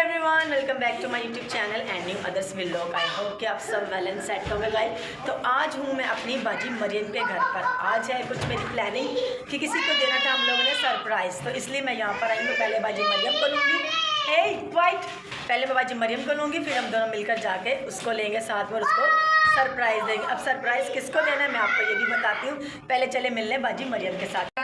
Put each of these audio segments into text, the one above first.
Everyone, welcome back to my YouTube channel and new others vlog. I hope कि आप सब well and set होंगे guys. तो आज हूँ मैं अपनी बाजी मरियम के घर पर। आज है कुछ मेरी प्लानिंग कि किसी को देना था हम लोगों ने सरप्राइज़, तो इसलिए मैं यहाँ पर आई हूँ। पहले बाजी मरियम को लूँगी, पहले मैं बाजी मरियम को लूँगी, फिर हम दोनों मिलकर जाके उसको लेंगे साथ में, उसको सरप्राइज़ देंगे। अब सरप्राइज़ किसको देना है मैं आपको ये भी बताती हूँ। पहले चले मिलने बाजी मरियम के साथ।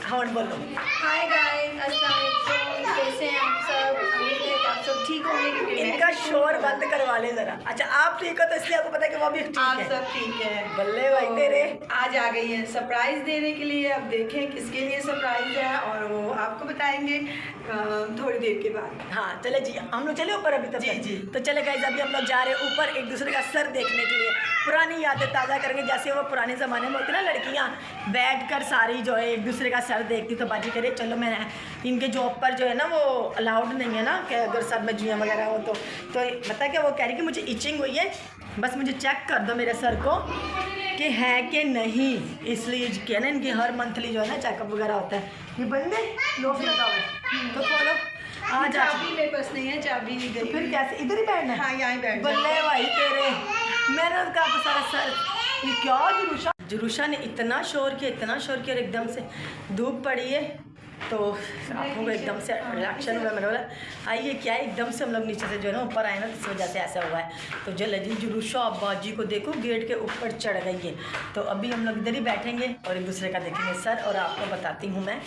हाँ बोलो। हाय गाइस, अस्सलाम वालेकुम, कैसे हैं आप सब? उम्मीद है कि आप सब ठीक होंगे क्योंकि इनका शोर बंद करवा ले जरा। अच्छा आप ठीक हो तो इसलिए आपको पता है कि वो भी ठीक आप है। सब ठीक है। बल्ले भाई तेरे। आज आ गई है सरप्राइज देने के लिए। अब देखें किसके लिए सरप्राइज है और वो आपको बताएंगे थोड़ी देर के बाद। हाँ चले जी, हम लोग चले ऊपर अभी तक। जी। तो चले गाइस, अभी हम लोग जा रहे हैं ऊपर एक दूसरे का सर देखने के लिए, पुरानी यादें ताज़ा करेंगे। जैसे वो पुराने ज़माने में होती ना लड़कियाँ बैठ कर सारी जो है एक दूसरे का सर देखती, तो बाजी करे चलो। मैं इनके जॉब पर जो है ना वो अलाउड नहीं है ना कि अगर सर में जुइयाँ वगैरह हो तो पता क्या वो कह रही कि मुझे इचिंग हुई है, बस मुझे चेक कर दो मेरे सर को कि है कि नहीं। इसलिए क्या ना इनकी हर मंथली जो है ना चेकअप वगैरह होता है। ये बंदे लोग लगा हुआ है तो खोलो। आ जा। चाबी मेरे पास नहीं है, चाबी नहीं गई। फिर कैसे इधर ही बैठना है? हाँ यहाँ बैठ। बल्ले भाई तेरे, मैंने उसका सारा सर। ये क्या जुरूशा ने इतना शोर किया और एकदम से धूप पड़ी है तो आँखों को एकदम से रिएक्शन हुआ। मैंने बोला आइए क्या है, एकदम से हम लोग नीचे से जो है ना ऊपर आए ना, इस वजह से ऐसा हुआ है। तो जो लजी जुरूशा बाजी को देखो गेट के ऊपर चढ़ गई है। तो अभी हम लोग इधर ही बैठेंगे और एक दूसरे का देखेंगे सर। और आपको बताती हूँ मैं,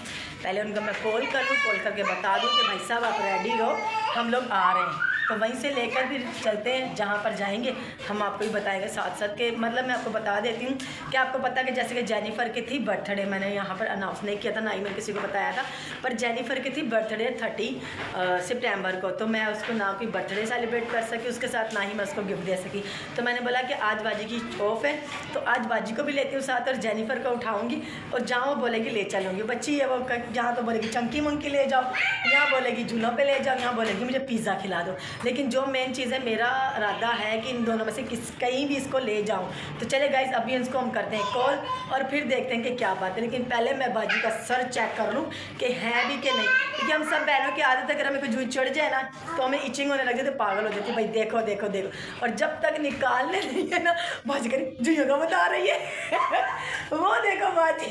पहले उनका मैं कॉल करके बता दूँ कि भाई साहब आप रेडी रहो, हम लोग आ रहे हैं। तो वहीं से लेकर फिर चलते हैं, जहाँ पर जाएंगे हम आपको भी बताएंगे साथ साथ के। मतलब मैं आपको बता देती हूँ कि आपको पता है कि जैसे कि जेनिफर की थी बर्थडे, मैंने यहाँ पर अनाउंस नहीं किया था, ना ही मैंने किसी को बताया था, पर जेनिफर की थी बर्थडे 30 सितंबर को। तो मैं उसको ना कोई बर्थडे सेलिब्रेट कर सकी उसके साथ, ना ही मैं उसको गिफ्ट दे सकी। तो मैंने बोला कि आज बाजी की ऑफ है तो आज बाजी को भी लेती हूँ साथ और जेनिफर को उठाऊँगी, और जहाँ वो बोलेगी ले चलूँगी। बच्ची है वो, जहाँ तो बोलेगी चंकी मंकी ले जाओ, यहाँ बोलेगी झूलों पर ले जाओ, यहाँ बोलेगी मुझे पिज़्ज़ा खिला दो। लेकिन जो मेन चीज़ है, मेरा इरादा है कि इन दोनों में से कहीं भी इसको ले जाऊं। तो चले गाइस, अभी इसको हम करते हैं कॉल और फिर देखते हैं कि क्या बात है। लेकिन पहले मैं बाजी का सर चेक कर लूं कि है भी कि नहीं, क्योंकि हम सब बहनों की आदत है अगर हमें कोई जुई चढ़ जाए ना तो हमें इचिंग होने लग जाती है, पागल हो जाती है। भाई देखो देखो देखो, और जब तक निकालने नहीं है ना बाजी करी जुइयों का बता रही है वो देखो बाजी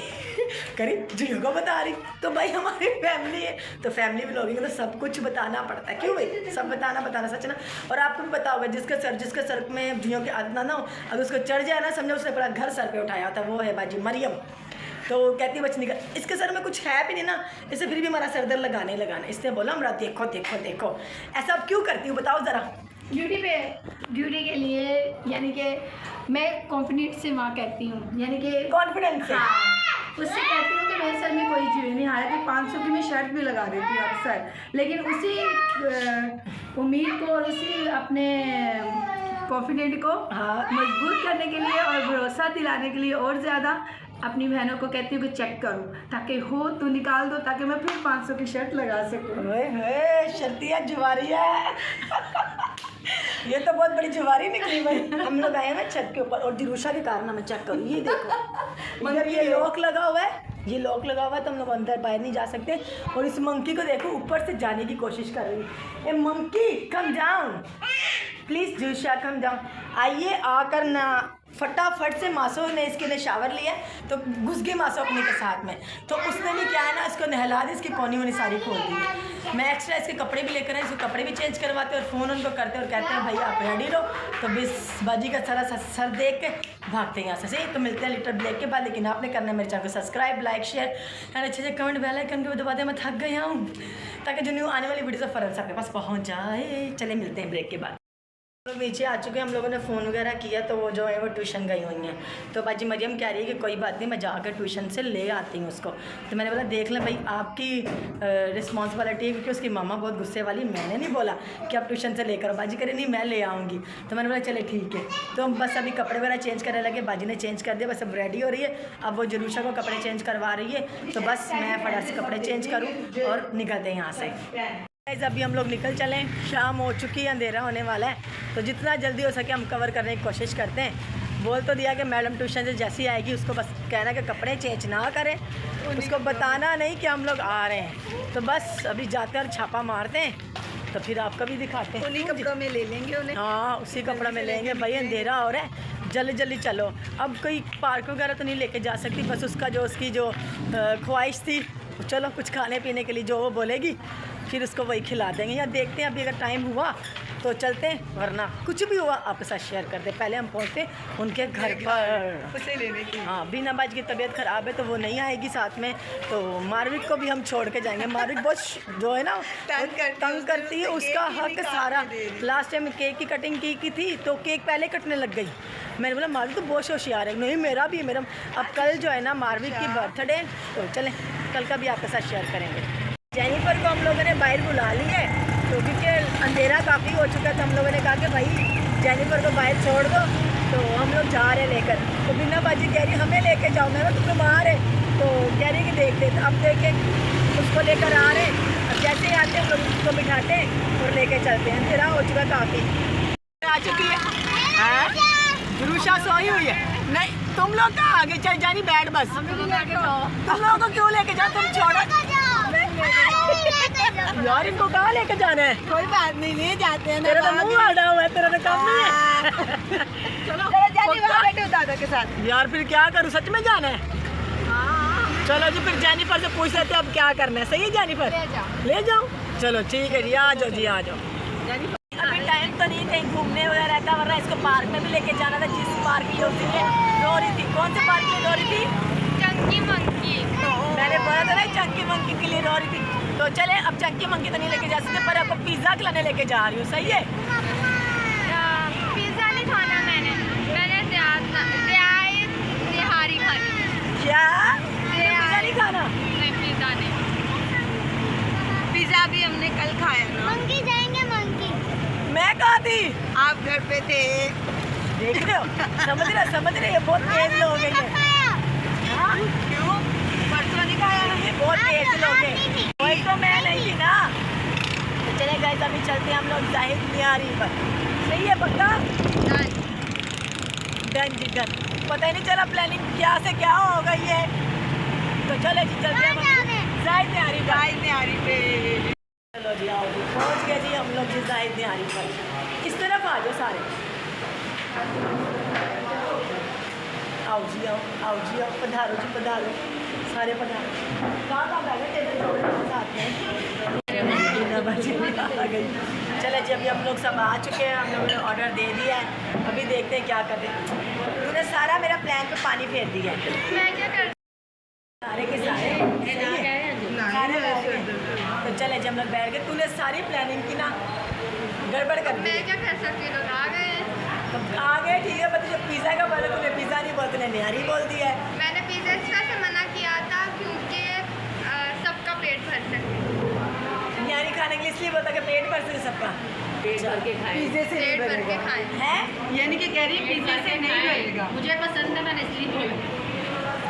करी जुइयों का बता रही। तो भाई हमारी फैमिली है तो फैमिली व्लॉगिंग तो सब कुछ बताना पड़ता है, क्यों भाई? सब बताना सच ना। और आपको भी पता होगा जिसके सर में जुइयों की आदत ना हो, अगर उसको चढ़ जाए ना समझो उसने पूरा घर सर पे उठाया होता है, वो है बाजी मरियम। तो कहती है बच निकल, इसके सर में कुछ है भी नहीं ना, इसे फिर भी हमारा सर दर्द लगाना, इसलिए बोला हमारा देखो देखो देखो। ऐसा अब क्यों करती हूँ बताओ ज़रा। ड्यूटी के लिए, यानी कि मैं कॉन्फिडेंस से वहाँ कहती हूँ, यानी कि कॉन्फिडेंस से। हाँ, उससे कहती हूँ कि मेरे सर में कोई जुए नहीं। हालांकि 500 की मैं शर्ट भी लगा देती हूँ अक्सर, लेकिन उसी उम्मीद को और उसी अपने कॉन्फिडेंट को मजबूत करने के लिए और भरोसा दिलाने के लिए और ज़्यादा अपनी बहनों को कहती हूँ कि चेक करो, ताकि हो तो निकाल दो, ताकि मैं फिर 500 की शर्ट लगा सकूँ। शर्तिया जुवारिया ये तो बहुत बड़ी जुवारी निकली भाई। हम लोग आए हैं ना छत के ऊपर और दिरूशा के कारण मैं चेक करूँ, ये देखो मगर ये लॉक लगा हुआ है, ये लॉक लगा हुआ है तो हम लोग अंदर बाहर नहीं जा सकते। और इस मंकी को देखो ऊपर से जाने की कोशिश कर रही है। A monkey come down please, दिरूशा कम डाउन। आइए आकर ना फटाफट से मासो ने इसके शावर लिया तो घुस गई मासो अपने के साथ में, तो उसने भी क्या है ना इसको नहला दी, इसकी पौनी वोनी सारी खोल दी। मैं एक्स्ट्रा इसके कपड़े भी लेकर आए, इसके कपड़े भी चेंज करवाते और फ़ोन उनको करते और कहते हैं भाई आप रेडी रहो। तो बस बाजी का सारा सर देख के भागते हैं यहाँ से। सही तो मिलते हैं लिटिल ब्रेक के बाद, लेकिन आपने करना है मेरे चैनल को सब्सक्राइब, लाइक, शेयर एंड अच्छे से कमेंट बेल आइकन के दबा दे। मैं थक गया हूँ ताकि जो न्यू आने वाली वीडियो से फ़ौरन आपके पास पहुँच जाए। चले मिलते हैं ब्रेक के बाद। लोग नीचे आ चुके हैं, हम लोगों ने फ़ोन वगैरह किया तो वो जो है वो ट्यूशन गई हुई हैं। तो बाजी मरियम कह रही है कि कोई बात नहीं मैं जाकर ट्यूशन से ले आती हूँ उसको। तो मैंने बोला देख लें भाई आपकी रिस्पॉन्सिबिलिटी है, क्योंकि उसकी मामा बहुत गुस्से वाली। मैंने नहीं बोला कि आप ट्यूशन से लेकर आओ, बाजी करे नहीं मैं ले आऊँगी। तो मैंने बोला चले ठीक है। तो हम बस अभी कपड़े वगैरह चेंज करने लगे, बाजी ने चेंज कर दिया, बस अब रेडी हो रही है। अब वो जुरूशा को कपड़े चेंज करवा रही है, तो बस मैं फटाफट से कपड़े चेंज करूँ और निकलते हैं यहाँ से। अभी हम लोग निकल चलें, शाम हो चुकी है, अंधेरा होने वाला है, तो जितना जल्दी हो सके हम कवर करने की कोशिश करते हैं। बोल तो दिया कि मैडम ट्यूशन से जैसी आएगी उसको बस कहना कि कपड़े चेंज ना करें, उसको बताना नहीं कि हम लोग आ रहे हैं। तो बस अभी जाते और छापा मारते हैं। तो फिर आपका भी दिखाते हैं। उन्हीं कपड़ों में ले लेंगे उन्हें। हाँ उसी कपड़ा में लेंगे भाई, अंधेरा हो रहा है, जल्दी जल्दी चलो। अब कोई पार्क वगैरह तो नहीं लेके जा सकती, बस उसकी जो ख्वाहिश थी, चलो कुछ खाने पीने के लिए जो वो बोलेगी फिर उसको वही खिला देंगे, या देखते हैं अभी अगर टाइम हुआ तो चलते हैं, वरना कुछ भी हुआ आपके साथ शेयर करते। पहले हम पहुँचते उनके घर पर उसे लेने की। हाँ, बीना बाज की तबीयत ख़राब है तो वो नहीं आएगी साथ में, तो मारविक को भी हम छोड़ के जाएंगे। मारविक बहुत जो है ना तंग करती है, उसका हक सारा। लास्ट टाइम केक की कटिंग की थी तो केक पहले कटने लग गई। मैंने बोला मारविक तो बहुत होशियार है। नहीं मेरा भी मेरा। अब कल जो है ना मारविक की बर्थडे, तो चलें कल का भी आपके साथ शेयर करेंगे। जेनिफर को हम लोगों ने बाहर बुला ली है, तो क्योंकि अंधेरा काफ़ी हो चुका था, हम लोगों ने कहा कि भाई जेनिफर को बाहर छोड़ दो, तो हम लोग जा रहे हैं लेकर। तो बिना बाजी कह रही हमें लेके जाओ, मैं तो बीमार है, तो कह रही कि देख दे। अब देखें उसको लेकर आ रहे हैं, अब जैसे ही आते हैं हम लोग उसको बिठाते हैं और लेके चलते हैं। अंधेरा हो चुका काफ़ी। आ चुकी है गुरुशा सोई हुई है। नहीं तुम लोग कहाँ आगे चल जानी, बैठ बस। तुम लोगों को क्यों लेके जाओ, तुम छोड़ो यार, इनको कहाँ लेके जाना है? कोई बात नहीं, ले जाते हैं। तेरा तो मुंह आड़ा हुआ है, तेरा तो काम नहीं है। चलो जेनिफर बैठे हो दादा के साथ। यार फिर क्या करूँ, सच में जाना है? चलो जी फिर जेनिफर से पूछ लेते अब क्या करना है। सही है जेनिफर, ले जाओ। चलो ठीक है जी, आ जाओ जी, आ जाओ। अभी टाइम तो नहीं कहीं घूमने वगैरह का, वरना इसको पार्क में भी लेके जाना था, जिस पार्क की होती है रो रही थी। कौन से पार्क में रो रही थी? चंकी मंकी। मैंने बोला था ना चंकी मंकी के लिए रो रही थी। तो चले अब चंकी मंकी तो नहीं लेके जा सकते, पर आपको पिज्ज़ा खिलाने लेके जा रही हूँ। सही है? पिज़्ज़ा नहीं खाना मैंने तिहारी खानी। क्या पिज़्ज़ा नहीं खाना? नहीं पिज़्ज़ा नहीं। पिज्जा भी हमने कल खाया ना। मंकी जाएंगे मंकी। मैं कहा थी? आप घर पे थे। देख रहे हो, समझ रहे ये बहुत तेज लोग हैं ये। हाँ? क्यों? परसों नहीं खाया? ये बहुत तेज लोग हैं। वही तो मैं नहीं थी ना। तो चले गए, अभी चलते हैं हम लोग जाहिद नियारी पर। सही है पक्का? डन जी डन। पता ही नहीं चला प्लानिंग क्या से क्या हो गई है। तो चले जी चलते हैं जाहिद नियारी पर। जाहिद नियारी पे। चलो जी आओ जी, पहुँच गए जी हम लोग जी जाहिद नियारी पर। इस तरफ आ जाओ सारे। आओ जी आओ जी आओ, पधारो जी पधारो, सारे पधारो। कहाँ बैठे टेबल साथ में आ गई। चले जी अभी हम लोग सब आ चुके हैं, हम लोगों ने ऑर्डर दे दिया है। अभी देखते हैं क्या करते हैं। तूने सारा मेरा प्लान पे पानी फेर दिया है। मैं क्या कर सारे के सारे तो चले जी हम लोग बैठ गए। तूने सारी प्लानिंग की ना गड़बड़ कर दी। मैं क्या कर सकती हूँ, आ गए। तो आ गए ठीक है, बता जो पिज़्ज़ा का बोला तूने पिज़्ज़ा नहीं बोल, तूने निहारी बोल दिया है। मैंने पिज़्ज़ा इस वजह से मना किया था क्योंकि सबका पेट भर सके। निहारी खाने के लिए इसलिए बोलता कि पेट भर सके सबका। पेट भर के खाए, पिज्जे से नहीं पेट भर के बनेगा। खाएं। हैं? यानी कि कह रही पिज्जे से नहीं बनेगा। मुझे पसंद है, मैंने इसलिए बोला।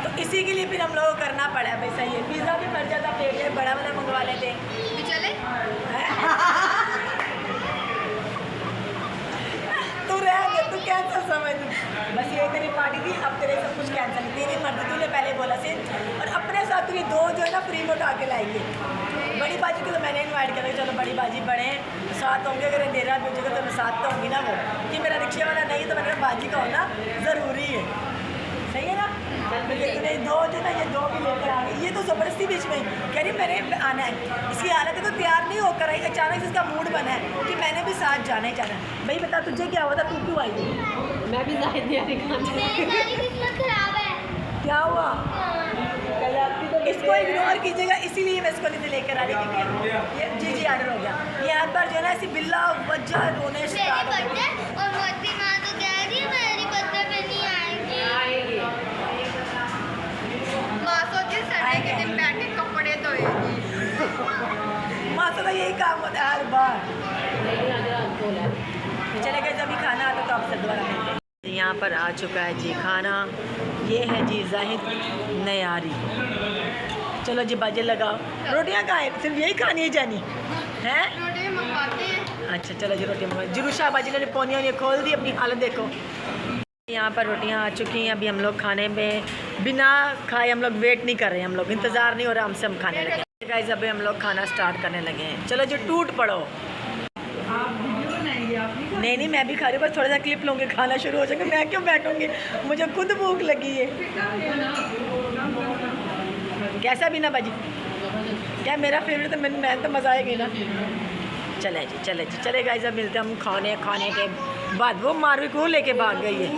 तो इसी के लिए फिर हम लोगों को करना पड़ा भाई। सही है, पिज़्ज़ा भी भर जाता, पेट में बड़ा वाला मंगवा लेते। भी चले तू रह गया, तू कैंसिल समझ। बस ये तेरी पार्टी थी, अब तेरे सब कुछ कैंसिल। तेरी मर्जी, तूने पहले बोला से। और अपने साथ तुझे दो जो है ना फ्री में उठा के लाएंगे। बड़ी बाजी को तो मैंने इन्वाइट करा, चलो बड़ी बाजी बड़े साथ होंगे, अगर अंधेरा भी हो जाएगा तो साथ तो होंगी ना वो। कि मेरा रिक्शे वाला नहीं है तो मेरा बाजी का होना ज़रूरी है। सही है ना? तूने दो जो ना ये दो भी लेकर आ गई। ये तो ज़बरदस्ती बीच में कह रही मैंने आना है। इसकी हालत है तो तैयार नहीं होकर आई, अचानक से इसका मूड बना है कि मैंने भी साथ जाना ही जाना है। भाई बता तुझे क्या हुआ था, तू क्यों आई? मैं भी जाहिद नियारी खराब है। क्या हुआ? इसको इग्नोर कीजिएगा, इसीलिए मैं इसको नहीं लेकर आ रही थी। ये जी ऑर्डर हो गया। ये हाथ पर जो है ना ऐसी बिल्ला वजह रोने स्टार्ट हो गई। और मोदी माँ तो कह रही है मेरी बर्थडे पे नहीं आएगी। माँ सोची संडे के दिन बैठ के कपड़े धोएगी। माँ तो यही काम होता है हर बार। चले गए, जब भी खाना आता तो आपसे दोबारा मिलते हैं। यहाँ पर आ चुका है जी खाना। ये है जी जाहिद नियारी। चलो जी बाजे लगाओ। रोटियाँ कहाँ है? सिर्फ यही खानी है जानी हैं? रोटी मंगवाते हैं। अच्छा चलो जी रोटी मंगवा। जुरुशा बाजी ने पोनिया खोल दी, अपनी हालत देखो। यहाँ पर रोटियाँ आ चुकी हैं। अभी हम लोग खाने में बिना खाए हम लोग वेट नहीं कर रहे हैं, हम लोग इंतज़ार नहीं हो रहा, हमसे हम खाने लगे गाइस। अभी हम लोग खाना स्टार्ट करने लगे हैं। चलो जी टूट पड़ो। नहीं नहीं, मैं भी खा रही हूँ, बस थोड़ा सा क्लिप लूँगी, खाना शुरू हो जाएगा, मैं क्यों बैठूँगी, मुझे खुद भूख लगी है। कैसा भी ना बाजी, क्या मेरा फेवरेट, तो मैं तो मज़ा आएगी ना। चले जी चले गाइस, अब मिलते हैं हम खाने के बाद। वो मारवी को लेके भाग गई है।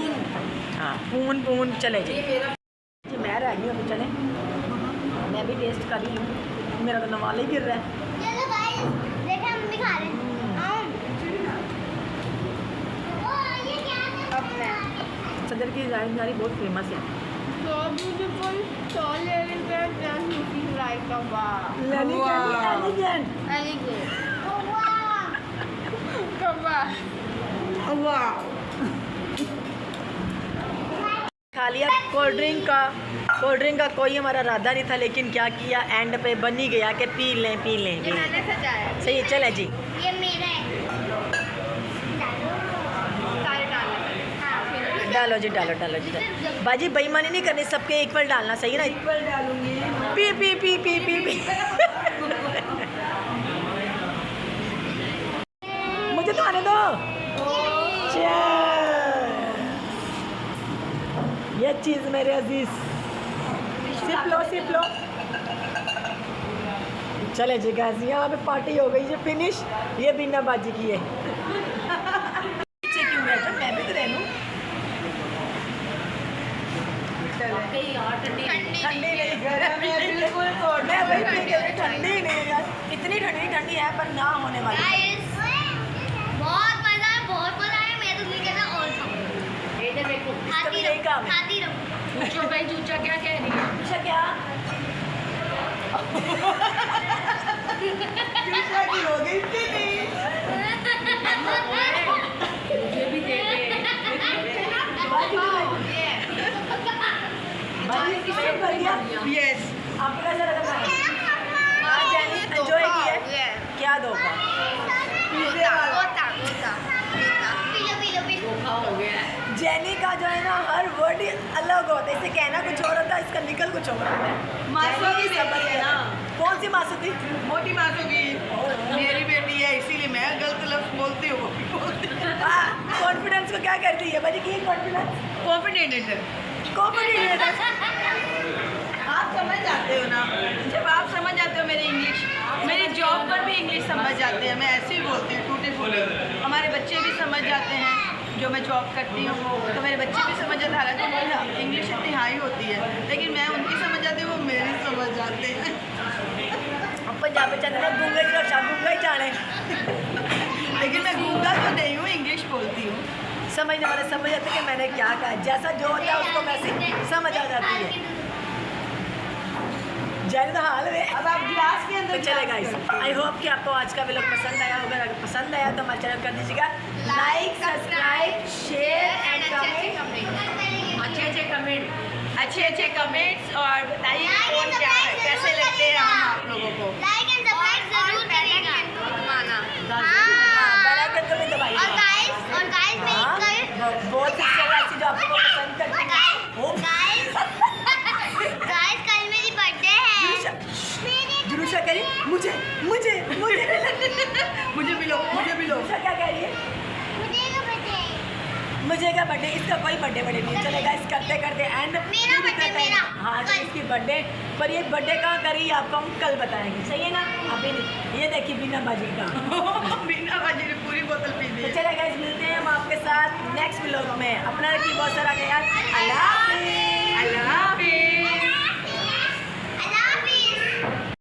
हाँ पून चले जी मैं रह गई हूँ, चले मैं भी टेस्ट कर रही हूँ, मेरा तो नवाला ही गिर रहा है। चलो गाइस, देखो हम भी खा रहे हैं। ओ ये क्या है? सदर की जानकारी बहुत फेमस है। So beautiful, so elegant, and looking like a wow. Elegant Elegant. वाह, Kebab. वाह, खा लिया। कोल्ड ड्रिंक का कोई हमारा इरादा नहीं था, लेकिन क्या किया, एंड पे बन ही गया कि पी लें। ये मैंने सजाया। सही है, चले जी ये मेरा है। सारे डालने। हाँ, डालो जी डालो जी। बाजी बेईमानी नहीं करनी, सबके इक्वल डालना, सही है ना। इक्वल डालूंगी। पी मुझे तो आने दो। ये चीज़ मेरे अजीज, सिप लो। चले जी गाइस, यहाँ पे पार्टी हो गई, ये फिनिश, ये बिना बाजी की है। पीछे क्यों बैठा, मैं भी तो रह लूँ। ठंडी नहीं, गरम है बिल्कुल। मैं वही पी के रही, ठंडी नहीं यार, इतनी ठंडी है पर ना होने वाली। गाइस, बहुत मजा आया। मैं तो नहीं कहता और खाऊं। ये देखो इसका भी यही काम है। खाती रहूं। पूछो भाई चूचा क्या कह रही है। अच्छा क्या दूसरा की हो गई इतनी। मुझे भी दे दे। यस, आपको कैसा लगा भाई? आज यानी एंजॉय किया, क्या धोखा। P low. धोखा हो गया है। जेनी का जो है ना, हर वर्ड ही अलग होता है, इसे कहना कुछ और होता है, इसका निकल कुछ और होता है। मासू की जेनी बेटी है ना, कौन सी मासू थी? मोटी मासू की मेरी बेटी है, इसीलिए मैं गलत लफ्ज बोलती हूँ, वो भी बोलती है। कॉन्फिडेंस को क्या करती है भाजी की? कॉन्फिडेंस कॉन्फिडेंट आप समझ जाते हो ना, जब आप समझ जाते हो मेरी इंग्लिश, मेरी जॉब पर भी इंग्लिश समझ जाते हैं, मैं ऐसे ही बोलती हूँ टूटे फूटे। हमारे बच्चे भी समझ जाते हैं, जो मैं जॉब करती हूँ तो मेरे बच्चे भी समझ जाते हैं। हालांकि मेरी इंग्लिश इतनी हाई होती है, लेकिन मैं उनकी समझ जाती हूँ, वो मेरी समझ जाते हैं। पंजाबी चंद्र गूंगे की रक्षा गूंगा ही जाने। लेकिन मैं गूंगा तो नहीं हूँ, इंग्लिश बोलती हूँ। समझने वाले समझ जाते कि मैंने क्या कहा, जैसा जो होता है उसको वैसे समझ आ जाती है। जेनी तो हाल है। अब आप गिलास के तो अंदर चले गाइस, आई होप कि आपको आज का व्लॉग पसंद आया होगा। अगर पसंद आया तो हमारे चैनल कर दीजिएगा like, subscribe, share and comment. अच्छे कमेंट। अच्छे कमेंट्स और बताइए कौन क्या है, कैसे लगते हैं हम आप लोगों को। लाइक एंड सब्सक्राइब जरूर करिएगा। हाँ, बेल आइकन को भी दबाइए। और गाइस मेरी बहुत सी चीज़ें ऐसी जो आपको पसंद करती हैं। गाइस कल मेरी बर्थडे है। जुरूशा करी मुझे मुझे भी लो। जुरूशा क्या कह रही है? मुझे क्या बर्थडे, इसका कोई बर्थडे नहीं चलेगा। इस करते एंड मेरा birthday, मेरा। हाँ तो इसकी बर्थडे, पर ये बर्थडे कहाँ करी आपको हम कल बताएंगे, सही है ना। अभी नहीं, ये देखिए बिना बाजी का। बिना बाजी ने पूरी बोतल पी दी तो है। चले गाइस, मिलते हैं हम आपके साथ नेक्स्ट व्लॉग में। अपना रखिए बहुत सारा ख्याल।